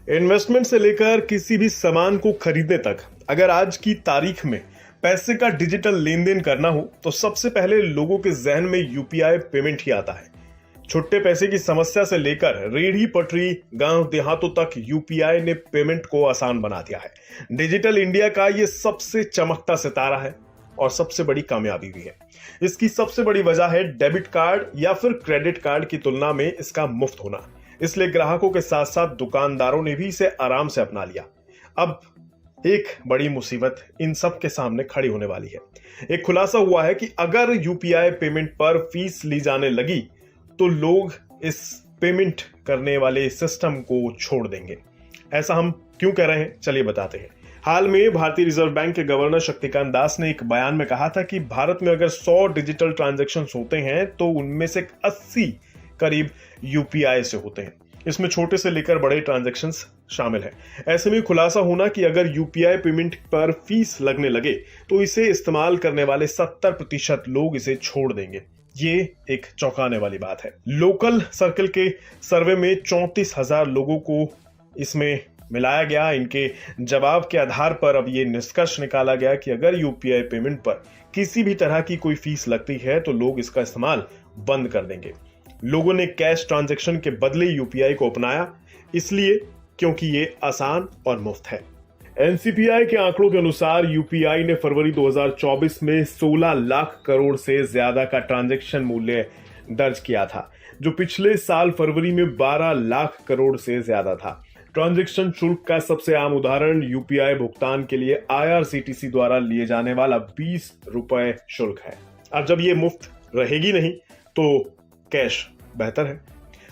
Investment से लेकर किसी भी सामान को खरीदने तक अगर आज की तारीख में पैसे का डिजिटल लेन देन करना हो तो सबसे पहले लोगों के जहन में यूपीआई पेमेंट ही आता है। छुट्टे पैसे की समस्या से लेकर रेहड़ी पटरी गांव देहातों तक यूपीआई ने पेमेंट को आसान बना दिया है। डिजिटल इंडिया का ये सबसे चमकता सितारा है और सबसे बड़ी कामयाबी भी है। इसकी सबसे बड़ी वजह है डेबिट कार्ड या फिर क्रेडिट कार्ड की तुलना में इसका मुफ्त होना। इसलिए ग्राहकों के साथ साथ दुकानदारों ने भी इसे आराम से अपना लिया। अब एक बड़ी मुसीबत इन सब के सामने खड़ी होने वाली है। एक खुलासा हुआ है कि अगर यूपीआई पेमेंट पर फीस ली जाने लगी तो लोग इस पेमेंट करने वाले सिस्टम को छोड़ देंगे। ऐसा हम क्यों कह रहे हैं, चलिए बताते हैं। हाल में भारतीय रिजर्व बैंक के गवर्नर शक्तिकांत दास ने एक बयान में कहा था कि भारत में अगर 100 डिजिटल ट्रांजैक्शंस होते हैं तो उनमें से 80 करीब यूपीआई से होते हैं। इसमें छोटे से लेकर बड़े ट्रांजैक्शंस शामिल हैं। ऐसे में खुलासा होना कि अगर यूपीआई पेमेंट पर फीस लगने लगे तो इसे इस्तेमाल करने वाले 70% लोग इसे छोड़ देंगे। ये एक चौंकाने वाली बात है। लोकल सर्कल के सर्वे में 34,000 लोगों को इसमें मिलाया गया। इनके जवाब के आधार पर अब ये निष्कर्ष निकाला गया कि अगर यूपीआई पेमेंट पर किसी भी तरह की कोई फीस लगती है तो लोग इसका इस्तेमाल बंद कर देंगे। लोगों ने कैश ट्रांजैक्शन के बदले यूपीआई को अपनाया, इसलिए क्योंकि ये आसान और मुफ्त है। एनसीपीआई के आंकड़ों के अनुसार यूपीआई ने फरवरी 2024 में 16 लाख करोड़ से ज्यादा का ट्रांजैक्शन मूल्य दर्ज किया था, जो पिछले साल फरवरी में 12 लाख करोड़ से ज्यादा था। ट्रांजैक्शन शुल्क का सबसे आम उदाहरण यूपीआई भुगतान के लिए आईआरसीटीसी द्वारा लिए जाने वाला 20 रुपए शुल्क है। अब जब ये मुफ्त रहेगी नहीं तो कैश बेहतर है।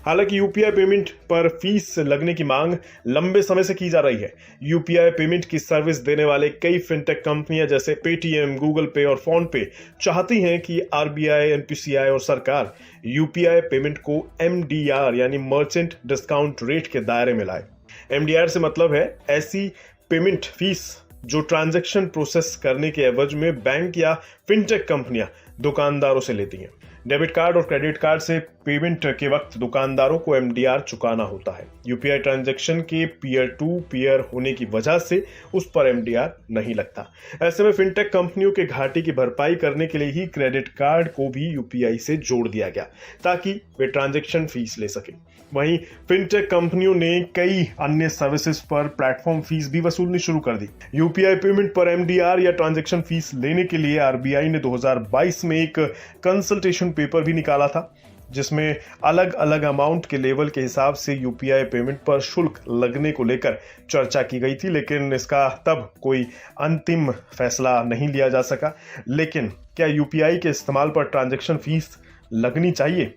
हालांकि यूपीआई पेमेंट पर फीस लगने की मांग लंबे समय से की जा रही है। यूपीआई पेमेंट की सर्विस देने वाले कई फिनटेक कंपनियां जैसे पेटीएम, गूगल पे और फोन पे चाहती हैं कि आरबीआई, एनपीसीआई और सरकार यूपीआई पेमेंट को एमडीआर यानी मर्चेंट डिस्काउंट रेट के दायरे में लाए। एमडीआर से मतलब है ऐसी पेमेंट फीस जो ट्रांजैक्शन प्रोसेस करने के एवज में बैंक या फिनटेक कंपनियां दुकानदारों से लेती हैं। डेबिट कार्ड और क्रेडिट कार्ड से पेमेंट के वक्त दुकानदारों को एमडीआर चुकाना होता है। यूपीआई ट्रांजैक्शन के पीयर टू पीयर होने की वजह से उस पर एमडीआर नहीं लगता। ऐसे में फिनटेक कंपनियों के घाटे की भरपाई करने के लिए ही क्रेडिट कार्ड को भी यूपीआई से जोड़ दिया गया ताकि वे ट्रांजैक्शन फीस ले सके। वहीं फिनटेक कंपनियों ने कई अन्य सर्विसेज पर प्लेटफॉर्म फीस भी वसूलनी शुरू कर दी। यूपीआई पेमेंट पर एमडीआर या ट्रांजैक्शन फीस लेने के लिए आरबीआई ने 2022 में एक कंसल्टेशन पेपर भी निकाला था, जिसमें अलग अलग अमाउंट के लेवल के हिसाब से यूपीआई पेमेंट पर शुल्क लगने को लेकर चर्चा की गई थी, लेकिन इसका तब कोई अंतिम फैसला नहीं लिया जा सका। लेकिन क्या यूपीआई के इस्तेमाल पर ट्रांजैक्शन फीस लगनी चाहिए?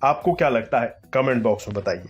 आपको क्या लगता है? कमेंट बॉक्स में बताइए।